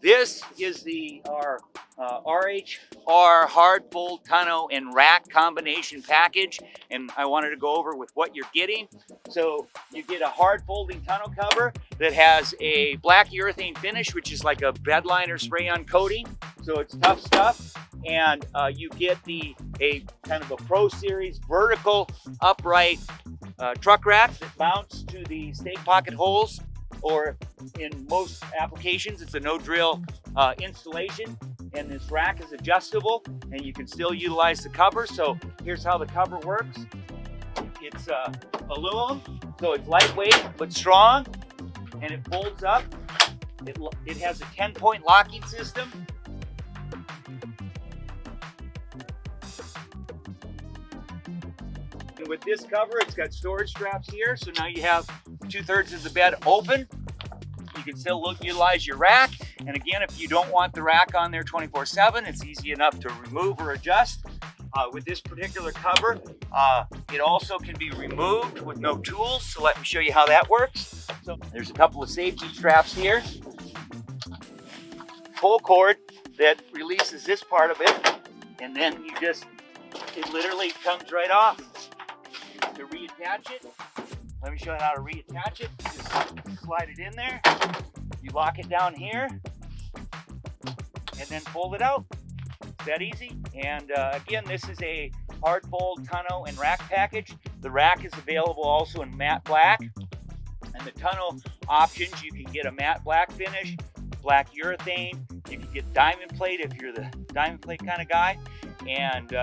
This is our RHR hard fold tonneau and rack combination package, and I wanted to go over with what you're getting. So you get a hard folding tonneau cover that has a black urethane finish, which is like a bed liner spray-on coating, so it's tough stuff. And you get a kind of a Pro Series vertical upright truck rack that mounts to the stake pocket holes, or in most applications it's a no drill installation, and this rack is adjustable and you can still utilize the cover. So here's how the cover works. It's aluminum, so it's lightweight but strong, and it folds up. It has a 10-point locking system. And with this cover, it's got storage straps here, so now you have 2/3 of the bed open. You can still utilize your rack. And again, if you don't want the rack on there 24/7, it's easy enough to remove or adjust. With this particular cover, it also can be removed with no tools, so let me show you how that works. So there's a couple of safety straps here. Pull cord that releases this part of it, and then it literally comes right off. To reattach it, let me show you how to reattach it. Just slide it in there, you lock it down here, and then fold it out. It's that easy. And again, this is a hard fold tonneau and rack package. The rack is available also in matte black, and the tonneau options, you can get a matte black finish, black urethane, you can get diamond plate if you're the diamond plate kind of guy, and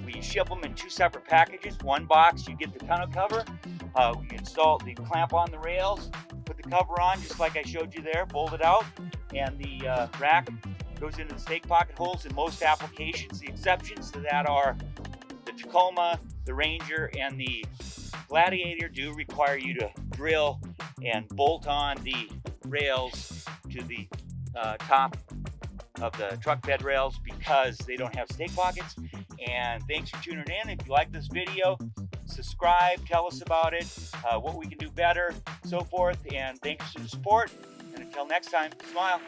we ship them in 2 separate packages. One box, you get the tonneau cover. We install the clamp on the rails, put the cover on just like I showed you there, fold it out, and the rack goes into the stake pocket holes in most applications. The exceptions to that are the Tacoma, the Ranger, and the Gladiator do require you to drill and bolt on the rails to the top of the truck bed rails because they don't have stake pockets. And thanks for tuning in. If you like this video, subscribe, tell us about it, what we can do better, so forth. And thanks for the support. And until next time, smile.